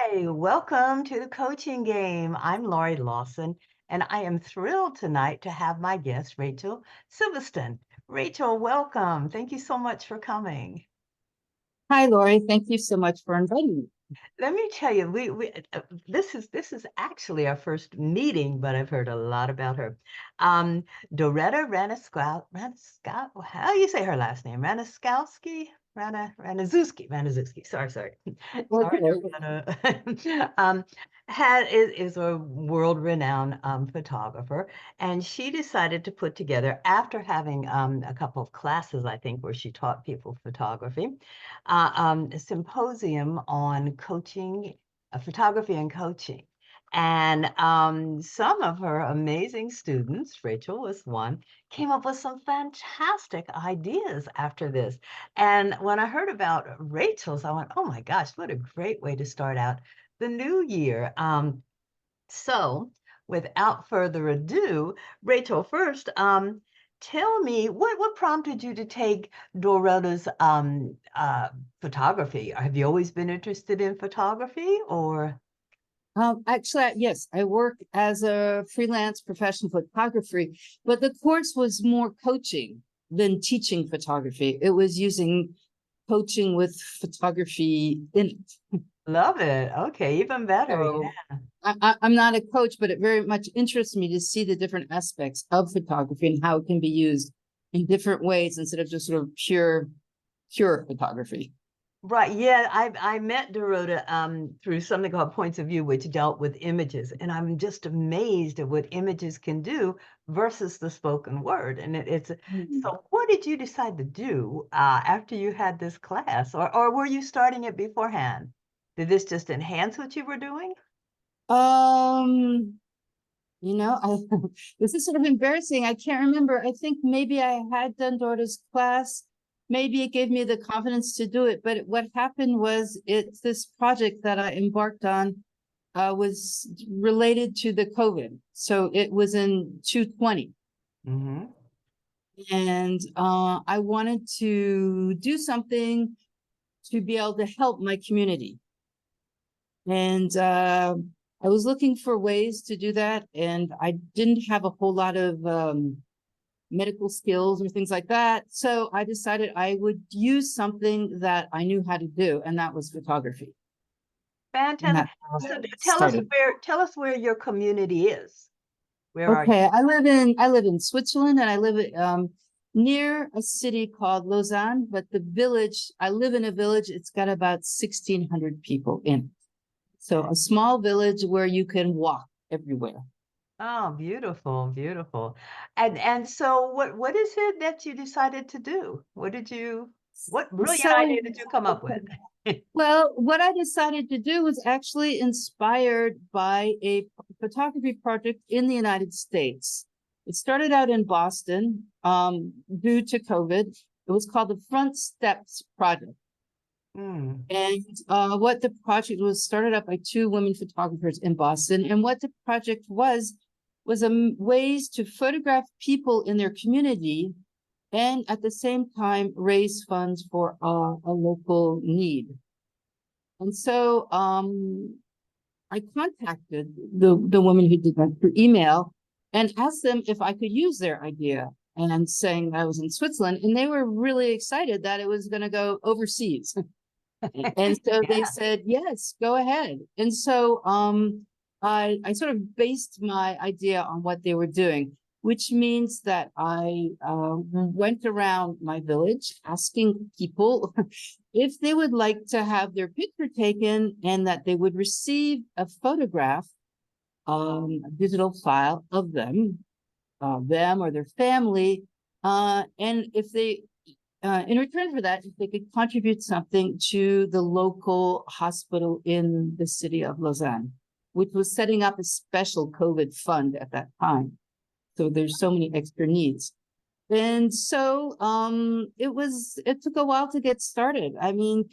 Hi, welcome to the coaching game. I'm Laurie Lawson, and I am thrilled tonight to have my guest, Rachel Silveston. Rachel, welcome. Thank you so much for coming. Hi, Laurie. Thank you so much for inviting me. Let me tell you, this is actually our first meeting, but I've heard a lot about her. Um, Doretta Ranaskowski, how do you say her last name? Ranaskowski? Ranazuski. Sorry. Sorry, Okay. Doretta. Is a world-renowned photographer, and she decided to put together, after having a couple of classes, I think, where she taught people photography, a symposium on coaching, photography and coaching. And some of her amazing students, Rachel was one, came up with some fantastic ideas after this. And when I heard about Rachel's, I went, oh my gosh, what a great way to start out the new year. So without further ado, Rachel, first, tell me what prompted you to take Doretta's photography? Have you always been interested in photography, or? Actually, yes, I work as a freelance professional photographer, but the course was more coaching than teaching photography. It was using coaching with photography in it. Love it. Okay, even better. So Yeah. I'm not a coach, but it very much interests me to see the different aspects of photography and how it can be used in different ways instead of just sort of pure photography. Right. Yeah, I met Dorota through something called Points of View, which dealt with images, and I'm just amazed at what images can do versus the spoken word. And it's Hmm. so. What did you decide to do after you had this class, or were you starting it beforehand? Did this just enhance what you were doing? Um, I this is sort of embarrassing. I can't remember. I think maybe I had done Dora's class. Maybe it gave me the confidence to do it. But what happened was it's this project that I embarked on was related to the COVID. So it was in 2020. Mm-hmm. And I wanted to do something to be able to help my community. And I was looking for ways to do that. And I didn't have a whole lot of medical skills or things like that. So I decided I would use something that I knew how to do, and that was photography. And Fantastic. that's how So it tell us started. where your community is. Where are you? Okay, I live in Switzerland, and I live near a city called Lausanne, but the village, I live in a village, it's got about 1,600 people in it. So a small village where you can walk everywhere. Oh, beautiful, beautiful. And so what is it that you decided to do? What brilliant So, idea did you come up with? well, what I decided to do was actually inspired by a photography project in the United States. It started out in Boston due to COVID. It was called the Front Steps Project. Mm, And what the project was started up by two women photographers in Boston. And what the project was ways to photograph people in their community and at the same time raise funds for a local need. And so I contacted the woman who did that through email and asked them if I could use their idea and saying I was in Switzerland. And they were really excited that it was going to go overseas. And so they yeah, said, yes, go ahead. And so I sort of based my idea on what they were doing, which means that I went around my village asking people if they would like to have their picture taken and that they would receive a photograph, a digital file of them or their family. And if they in return for that, if they could contribute something to the local hospital in the city of Lausanne, which was setting up a special COVID fund at that time. So there's so many extra needs. And so it took a while to get started. I mean,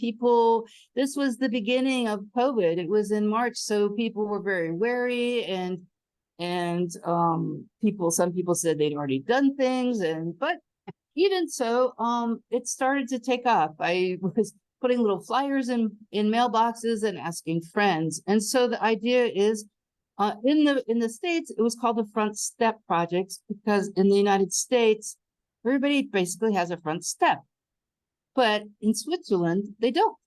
this was the beginning of COVID. It was in March, so people were very wary and some people said they'd already done things, but even so, it started to take off. I was putting little flyers in mailboxes and asking friends. And so the idea is, in the States, it was called the Front Step Project because in the United States, everybody basically has a front step. But in Switzerland, they don't.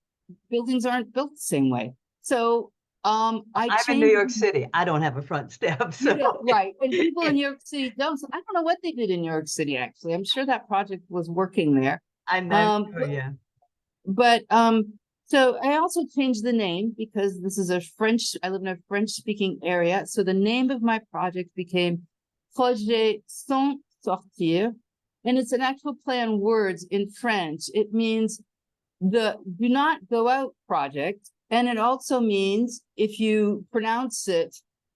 Buildings aren't built the same way. So I I'm in New changed. York City. I don't have a front step, You so know, right. And people in New York City don't. So I don't know what they did in New York City, actually. I'm sure that project was working there. I'm Um, sure, yeah. but so I also changed the name because this is I live in a French speaking area. So the name of my project became Projet sans sortir. And it's an actual play on words in French. It means the do not go out project. And it also means, if you pronounce it,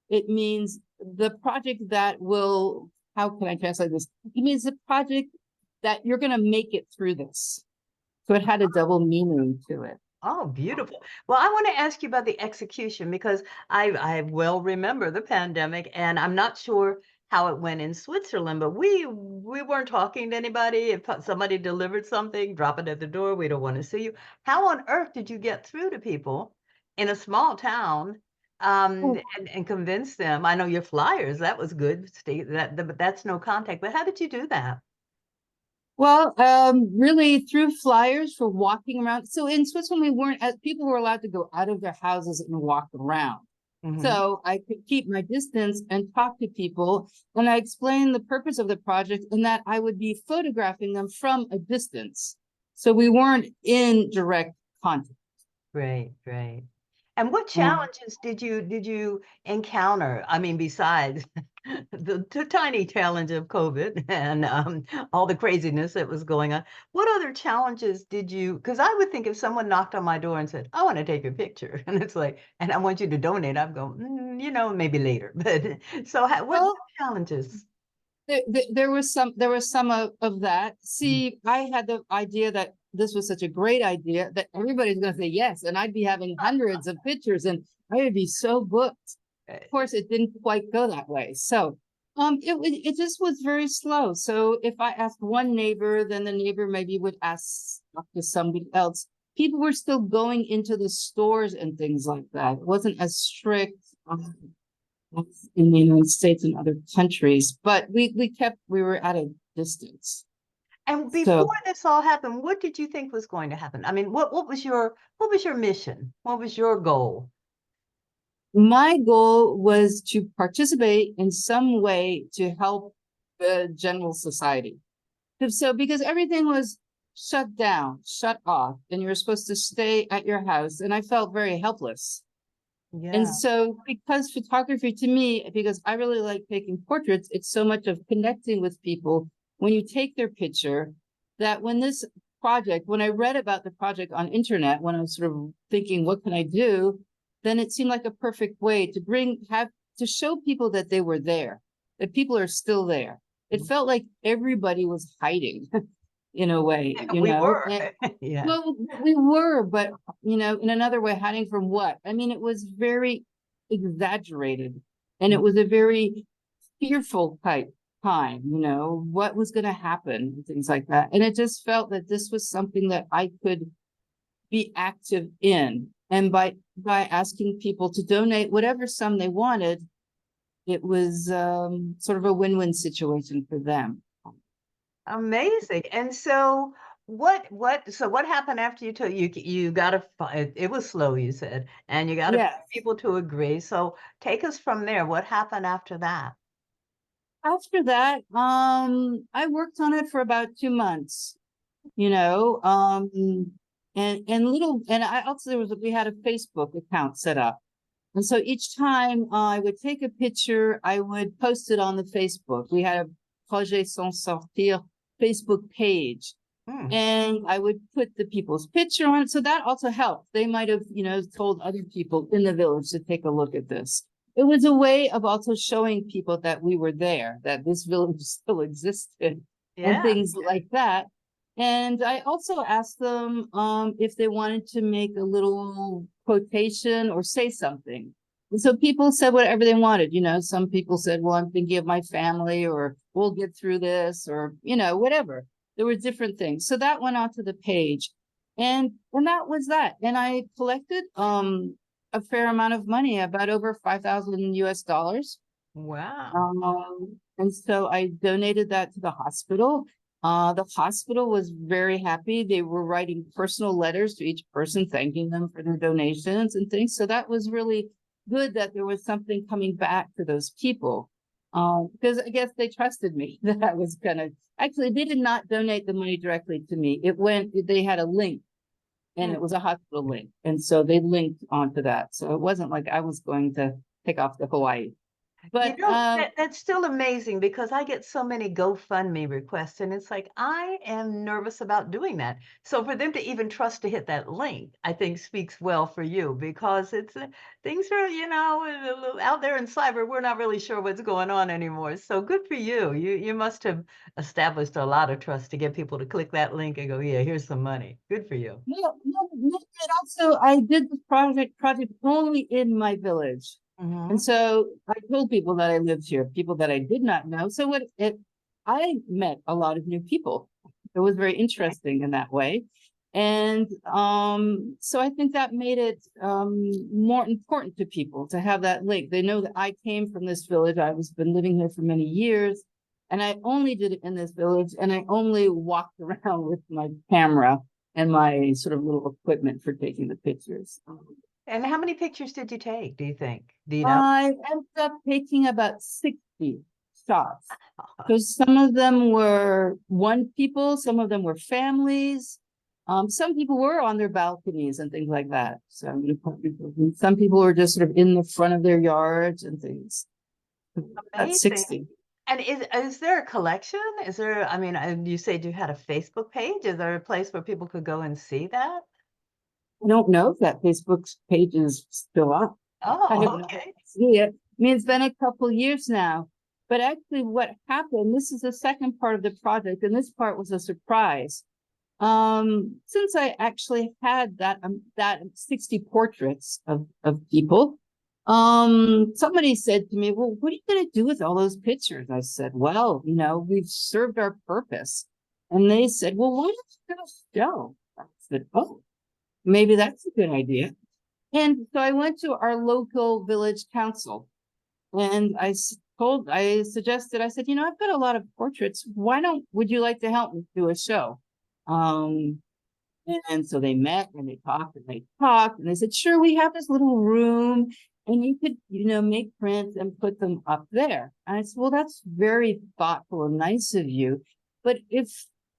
it means the project that will, how can I translate this? It means the project that you're going to make it through this. So it had a double meaning to it. Oh, beautiful. Well, I want to ask you about the execution because I well remember the pandemic, and I'm not sure how it went in Switzerland, but we weren't talking to anybody. If somebody delivered something, drop it at the door. We don't want to see you. How on earth did you get through to people in a small town, and convince them? I know your flyers, that was good. But that's no contact. But how did you do that? Well, really through flyers for walking around. So in Switzerland, we weren't as people were allowed to go out of their houses and walk around. Hmm. So I could keep my distance and talk to people. And I explained the purpose of the project and that I would be photographing them from a distance. So we weren't in direct contact. Great, great. And what And challenges did you encounter? I mean, besides the tiny challenge of COVID and all the craziness that was going on, what other challenges did you? Because I would think if someone knocked on my door and said, "I want to take a picture," and it's like, and I want you to donate, I'd go, maybe later. But so, what well, challenges? there was some of that. See, I had the idea that this was such a great idea that everybody's going to say yes, and I'd be having hundreds of pictures, and I would be so booked. Of course, it didn't quite go that way. So, it just was very slow. So if I asked one neighbor, then the neighbor maybe would ask to somebody else. People were still going into the stores and things like that. It wasn't as strict. In the United States and other countries, but we were at a distance. And before So this all happened, what did you think was going to happen? I mean, what was your mission? What was your goal? my goal was to participate in some way to help the general society. So because everything was shut down, shut off, and you were supposed to stay at your house, and I felt very helpless. And Yeah. so, because photography to me, because I really like taking portraits, it's so much of connecting with people when you take their picture that when I read about the project on internet, when I was sort of thinking, what can I do? Then it seemed like a perfect way to show people that they were there, that people are still there. It felt like everybody was hiding in a way, We were. and Yeah. well, we were, but in another way, hiding from what? I mean, it was very exaggerated, and it was a very fearful type time. What was going to happen, and things like that. And it just felt that this was something that I could be active in, and by asking people to donate whatever sum they wanted, it was sort of a win-win situation for them. Amazing. And so what happened after you got it was slow, you said, and you got a few Yes. people to agree. So take us from there. What happened after that? After that, I worked on it for about 2 months, you know, and I also we had a Facebook account set up. And so each time I would take a picture, I would post it on the Facebook. We had a Projet Sans Sortir Facebook page. Hmm. And I would put the people's picture on it. So that also helped. They might have, told other people in the village to take a look at this. It was a way of also showing people that we were there, that this village still existed and Yeah. things like that. And I also asked them if they wanted to make a little quotation or say something. And so people said whatever they wanted. Some people said, well, I'm thinking of my family, or we'll get through this, or, whatever. There were different things. So that went onto the page. And that was that. And I collected a fair amount of money, about over 5,000 US dollars. Wow. And so I donated that to the hospital. The hospital was very happy. They were writing personal letters to each person, thanking them for their donations and things. So that was really good that there was something coming back for those people. Because I guess they trusted me that I was gonna, actually, they did not donate the money directly to me. They had a link, and Hmm. it was a hospital link. And so they linked onto that. So it wasn't like I was going to take off to Hawaii. You But know, that's still amazing because I get so many GoFundMe requests, and it's like I am nervous about doing that. So for them to even trust to hit that link, I think speaks well for you because it's things are, a little out there in cyber. We're not really sure what's going on anymore. So good for you. You must have established a lot of trust to get people to click that link and go, yeah, here's some money. Good for you. no, no, no, and also I did the project only in my village. And Hmm. so I told people that I lived here, people that I did not know. So I met a lot of new people. It was very interesting in that way. And so I think that made it more important to people to have that link. They know that I came from this village. I was been living here for many years, and I only did it in this village, and I only walked around with my camera and my sort of little equipment for taking the pictures. And how many pictures did you take, do you think? Do you know? I ended up taking about 60 shots because some of them were one people, some of them were families. Some people were on their balconies and things like that. So some people were just sort of in the front of their yards and things. That's Amazing. 60. And is there a collection? Is there, I mean, you said you had a Facebook page. Is there a place where people could go and see that? I don't know if that Facebook page is still up. I have Oh, no okay. idea. I mean, it's been a couple years now. But actually, what happened, this is the second part of the project, and this part was a surprise. Since I actually had that 60 portraits of people, somebody said to me, well, what are you going to do with all those pictures? I said, well, we've served our purpose. And they said, well, why don't you do a show? I said, oh, maybe that's a good idea. And so I went to our local village council, and I suggested, I said, I've got a lot of portraits. Would you like to help me do a show? Um, and so they met and they talked and they talked and they said, sure, we have this little room and you could, make prints and put them up there. And I said, well, that's very thoughtful and nice of you. But if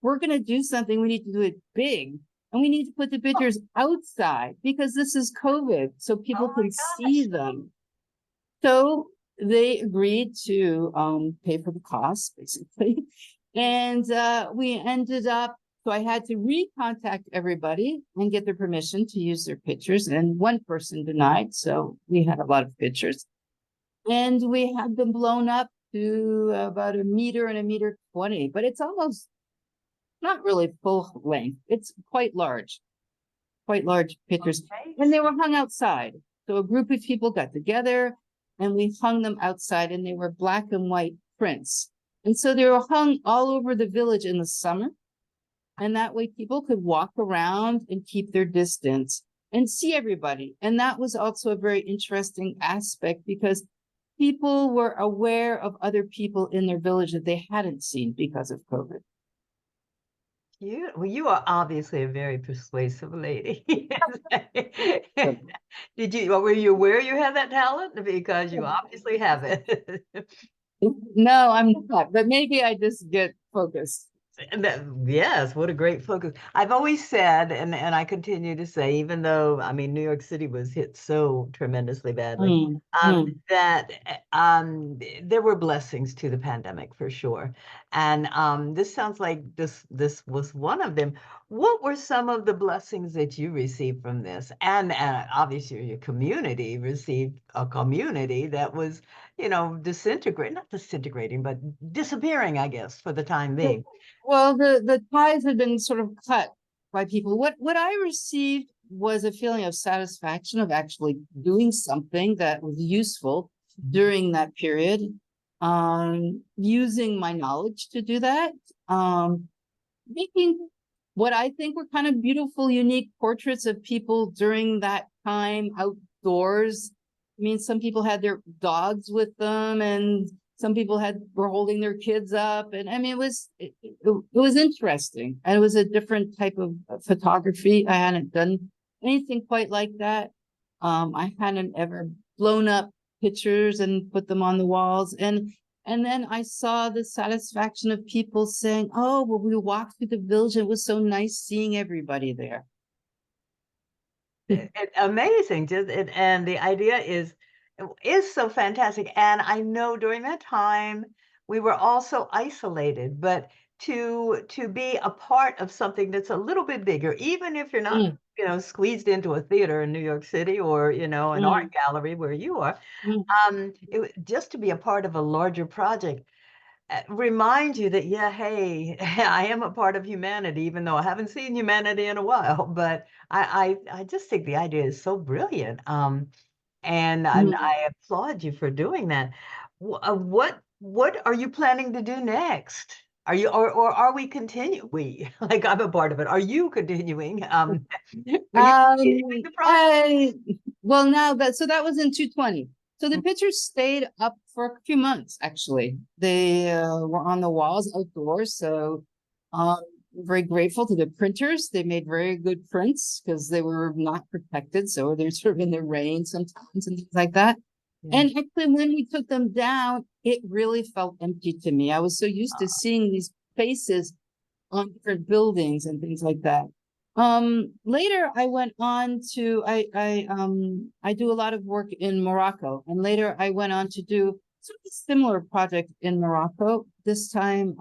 we're going to do something, we need to do it big. And we need to put the pictures outside because this is COVID, so people Oh my can see gosh. them. So they agreed to pay for the cost, basically. And we ended up, so I had to recontact everybody and get their permission to use their pictures. And one person denied. So we had a lot of pictures. And we had them blown up to about 1 meter and 1.20 meters, but it's almost not really full length. It's quite large pictures. And they Amazing. were hung outside. So a group of people got together and we hung them outside, and they were black and white prints. And so they were hung all over the village in the summer. And that way people could walk around and keep their distance and see everybody. And that was also a very interesting aspect because people were aware of other people in their village that they hadn't seen because of COVID. Well, you are obviously a very persuasive lady. Were you aware you had that talent? Because you obviously have it. No, I'm not, but maybe I just get focused. Yes, what a great focus. I've always said, and I continue to say, even though, I mean, New York City was hit so tremendously badly, Mm, mm. that there were blessings to the pandemic for sure. And this sounds like this was one of them. What were some of the blessings that you received from this? And obviously, your community received a community that was, not disintegrating, but disappearing, I guess, for the time being. Well, the ties had been sort of cut by people. What I received was a feeling of satisfaction of actually doing something that was useful during that period. Using my knowledge to do that. Making what I think were kind of beautiful, unique portraits of people during that time outdoors. I mean, some people had their dogs with them, and some people were holding their kids up, and I mean, it was interesting, and it was a different type of photography. I hadn't done anything quite like that. I hadn't ever blown up pictures and put them on the walls, and then I saw the satisfaction of people saying, "Oh, well, we walked through the village. It was so nice seeing everybody there." Amazing. And the idea is so fantastic. And I know during that time we were all so isolated, but to be a part of something that's a little bit bigger, even if you're not, Mm, squeezed into a theater in New York City or, an art mm, gallery where you are, mm, just to be a part of a larger project remind you that, yeah, hey, I am a part of humanity, even though I haven't seen humanity in a while. But I just think the idea is so brilliant. And mm. I applaud you for doing that. What are you planning to do next? Are you or are we continue? We like I'm a part of it. Are you continuing? Are you continuing Um, the project? I, well, now that, so that was in 220. So the pictures stayed up for a few months, actually. They were on the walls outdoors. So um, very grateful to the printers. They made very good prints because they were not protected. So they're sort of in the rain sometimes and things like that. Yeah. And actually, when we took them down, it really felt empty to me. I was so used to seeing these faces on different buildings and things like that. Later I went on to I do a lot of work in Morocco, and later I went on to do sort of a similar project in Morocco, this time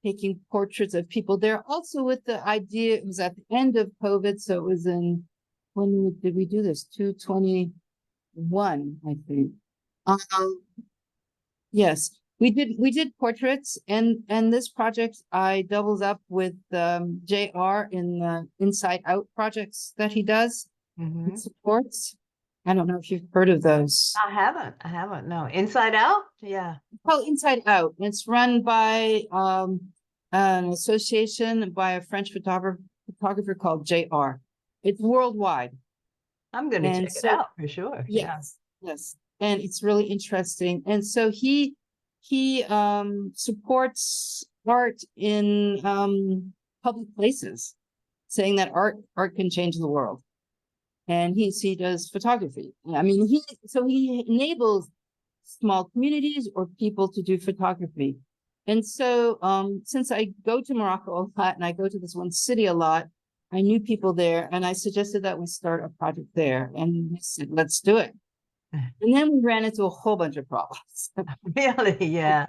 taking portraits of people there, also with the idea. It was at the end of COVID, so it was in, when did we do this? 221, I think. Um, Yes, we did portraits, and this project I doubled up with JR in the Inside Out projects that he does and Hmm. supports. I don't know if you've heard of those. I haven't. I haven't. No. Inside Out? Yeah. Oh, Inside Out. It's run by an association by a French photographer called JR. It's worldwide. I'm going to And check it so out for sure. Yeah. yes, yes. And it's really interesting. And so he supports art in public places, saying that art can change the world. And he does photography. I mean, he enables small communities or people to do photography. And so since I go to Morocco a lot and I go to this one city a lot, I knew people there, and I suggested that we start a project there. And we said, let's do it. And then we ran into a whole bunch of problems. Really? Yeah.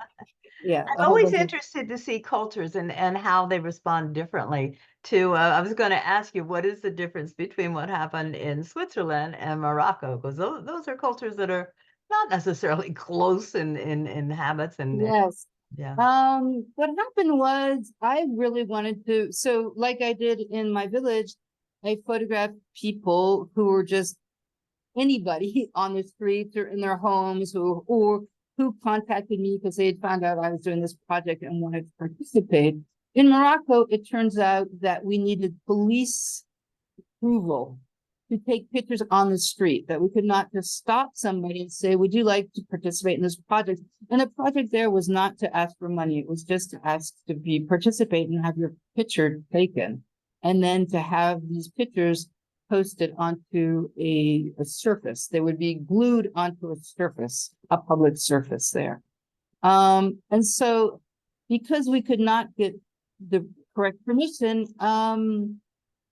Yeah, I'm a whole always bunch of, interested to see cultures and how they respond differently to, I was going to ask you, what is the difference between what happened in Switzerland and Morocco? Because those are cultures that are not necessarily close in habits and yes. yeah. What happened was I really wanted to, so like I did in my village, I photographed people who were just anybody on the streets or in their homes or who contacted me because they had found out I was doing this project and wanted to participate. In Morocco, it turns out that we needed police approval to take pictures on the street, that we could not just stop somebody and say, would you like to participate in this project? And the project there was not to ask for money. It was just to ask to participate and have your picture taken. And then to have these pictures posted onto a surface. They would be glued onto a surface, a public surface there. And so because we could not get the correct permission,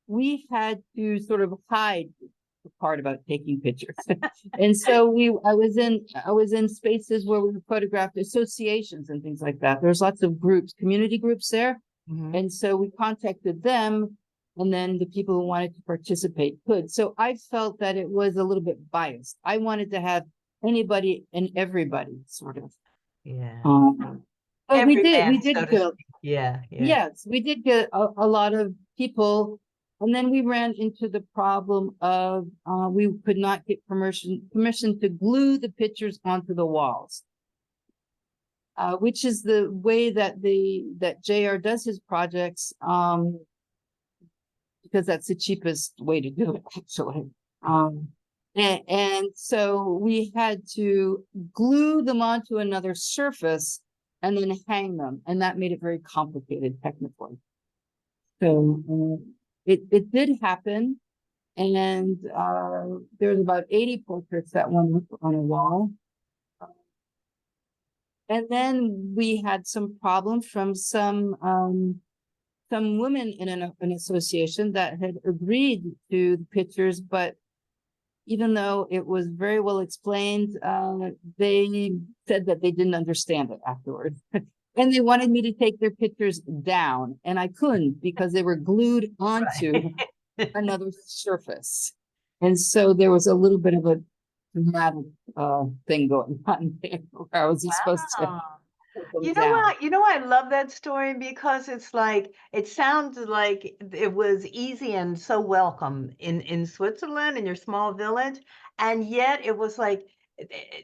we had to sort of hide the part about taking pictures. And so I was in spaces where we photographed associations and things like that. There's lots of groups, community groups there. Mhm. And so we contacted them, and then the people who wanted to participate could. So I felt that it was a little bit biased. I wanted to have anybody and everybody sort of. Yeah. But we Every did, man, we so did to get, speak. Yeah, yeah. yes, we did get a lot of people. And then we ran into the problem of we could not get permission to glue the pictures onto the walls, which is the way that JR does his projects. because that's the cheapest way to do it, actually. And so we had to glue them onto another surface and then hang them, and that made it very complicated technically. So it did happen, and there's about 80 portraits that went up on a wall. And then we had some problems from some women in an association that had agreed to the pictures, but even though it was very well explained, they said that they didn't understand it afterwards. And they wanted me to take their pictures down, and I couldn't because they were glued onto another surface. And so there was a little bit of a dramatic thing going on there where I was supposed to Wow. take them You know down. what? You know I love that story because it's like it sounds like it was easy and so welcome in Switzerland in your small village, and yet it was like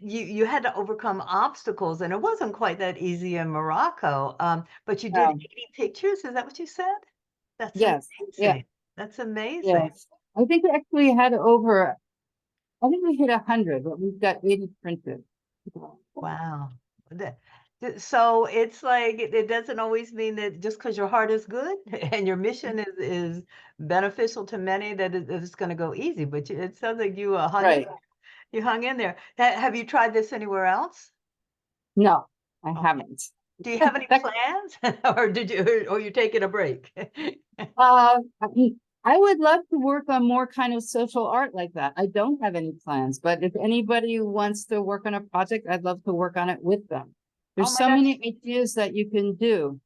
you had to overcome obstacles, and it wasn't quite that easy in Morocco. But you did Um, 80 pictures. Is that what you said? That's yes, yeah, amazing. That's amazing. yes. I think we actually had over, I think we hit 100, but we've got 80 printed. Wow. So it's like it doesn't always mean that just because your heart is good and your mission is beneficial to many that it's going to go easy. But it sounds like you Right. you hung in there. Have you tried this anywhere else? No, I Oh, haven't. do you have any That, plans, or did you, or you taking a break? I would love to work on more kind of social art like that. I don't have any plans, but if anybody wants to work on a project, I'd love to work on it with them. Oh There's my so gosh. many ideas that you can do.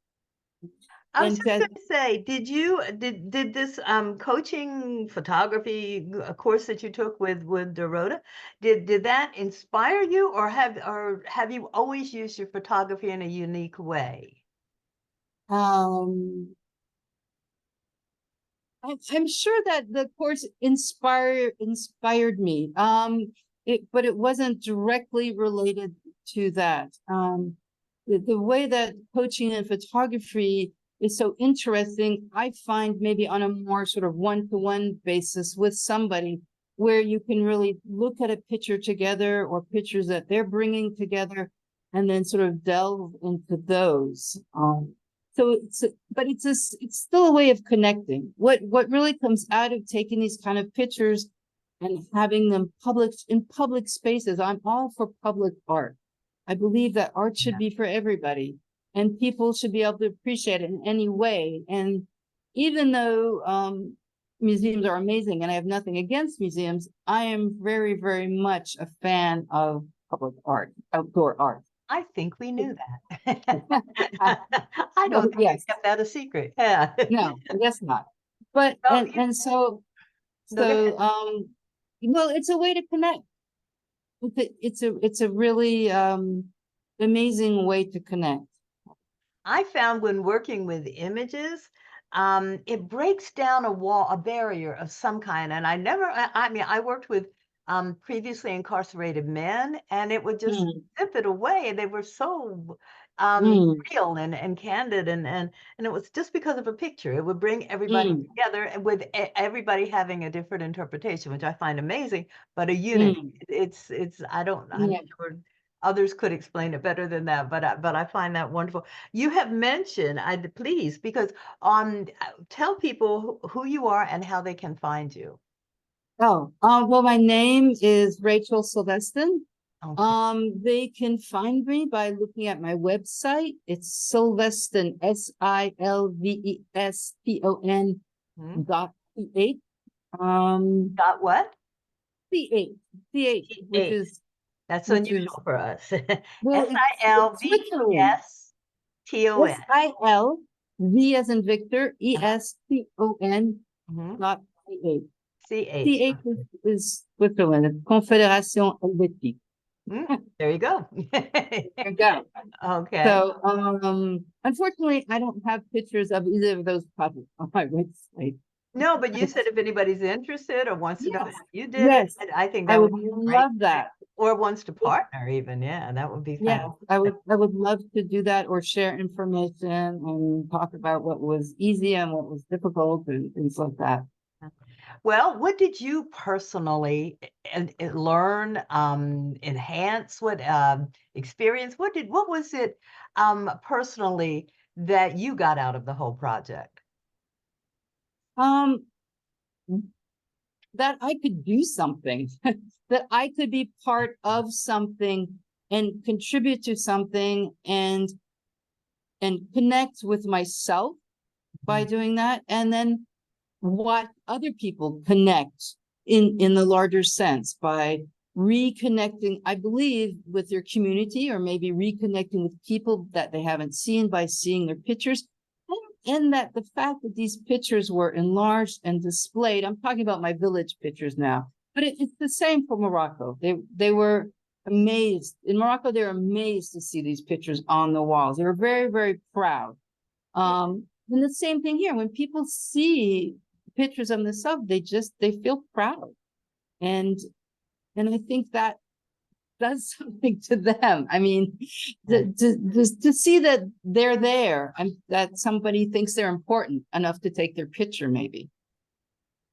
I was And just going to say, did this coaching photography course that you took with Dorota, did that inspire you, or have you always used your photography in a unique way? um, I'm sure that the course inspired me. But it wasn't directly related to that. The way that coaching and photography is so interesting, I find maybe on a more sort of one-to-one basis with somebody where you can really look at a picture together or pictures that they're bringing together and then sort of delve into those. So but it's still a way of connecting. What really comes out of taking these kind of pictures and having them published in public spaces. I'm all for public art. I believe that art should Yeah. be for everybody, and people should be able to appreciate it in any way. And even though museums are amazing, and I have nothing against museums, I am very, very much a fan of public art, outdoor art. I think we knew that. I Well, don't think you yes, kept that a secret. Yeah. no, I guess not. But No, and so no, go ahead. well, it's a way to connect. It's a really amazing way to connect. I found when working with images, it breaks down a wall, a barrier of some kind. And I mean, I worked with previously incarcerated men, and it would just Mm, zip it away. They were so mm, real and candid, and it was just because of a picture. It would bring everybody mm, together, and with everybody having a different interpretation, which I find amazing, but a unity. mm. It's I'm Yeah. sure others could explain it better than that, but I find that wonderful. You have mentioned, please, because tell people who you are and how they can find you. Oh, well, my name is Rachel Silveston. Okay. They can find me by looking at my website. It's Silveston, Silveston Hmm. .ch. Um, Got what? CH, Eight. That's which is, unusual for us. well, it's Switzerland. Silveston. SILV as in Victor, ESTON Mhm. .ch. CH. CH is Switzerland, Confédération Helvétique. Mm, there you go. There you go. Okay. So, unfortunately, I don't have pictures of either of those projects on my website. No, but you said if anybody's interested or wants to know how Yes, you did it, yes, I think I that would would be great. love that. Or wants to partner even. Yeah, that would be Yes, fantastic. I would love to do that or share information and talk about what was easy and what was difficult and things like that. Well, what did you personally learn, enhance, what experience? What was it personally that you got out of the whole project? Um, that I could do something, that I could be part of something and contribute to something and connect with myself by Mhm. doing that. And then what other people connect in the larger sense by reconnecting, I believe, with their community, or maybe reconnecting with people that they haven't seen by seeing their pictures. And that the fact that these pictures were enlarged and displayed, I'm talking about my village pictures now, but it's the same for Morocco. They were amazed. In Morocco, they're amazed to see these pictures on the walls. They were very, very proud. And the same thing here. When people see pictures of themselves, they feel proud. And I think that does something to them. I mean, Right. to see that they're there and that somebody thinks they're important enough to take their picture, maybe.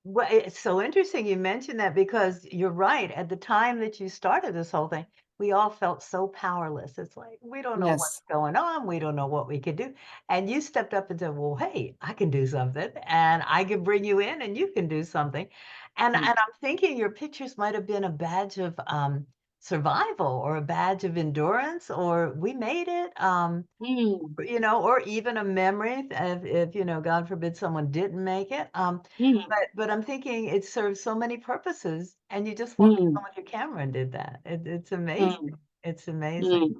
Well, it's so interesting you mentioned that because you're right. At the time that you started this whole thing, we all felt so powerless. It's like, we don't know what's Yes. going on. We don't know what we could do. And you stepped up and said, well, hey, I can do something and I can bring you in and you can do something. And Mm, I'm thinking your pictures might have been a badge of survival or a badge of endurance or we made it. mm, Or even a memory if, God forbid someone didn't make it. mm, But I'm thinking it serves so many purposes, and you just walked mm, around with your camera and did that. It's amazing. mm, It's amazing. mm.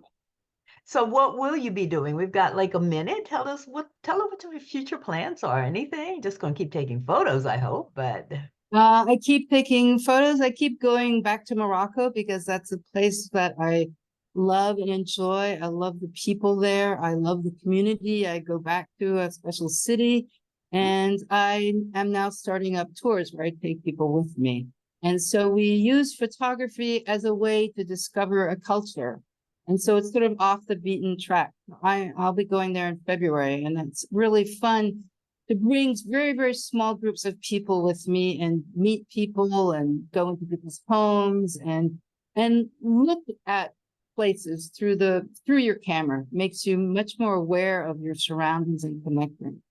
So what will you be doing? We've got like a minute. Tell us what your future plans are. Anything? Just gonna keep taking photos, I hope, but I keep taking photos. I keep going back to Morocco because that's a place that I love and enjoy. I love the people there. I love the community. I go back to a special city, and I am now starting up tours where I take people with me. And so we use photography as a way to discover a culture. And so it's sort of off the beaten track. I'll be going there in February, and it's really fun to bring very, very small groups of people with me and meet people and go into people's homes and look at places through your camera. Makes you much more aware of your surroundings and connecting.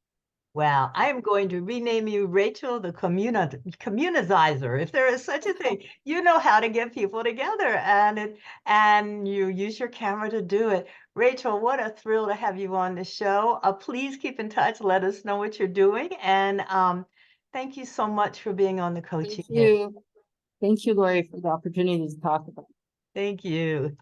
wow, I am going to rename you Rachel the communicizer, if there is such a thing. You know how to get people together and you use your camera to do it. Rachel, what a thrill to have you on the show. Please keep in touch. Let us know what you're doing. And thank you so much for being on the Thank coaching. you. Thank you, Laurie, for the opportunity to talk about it. Thank you.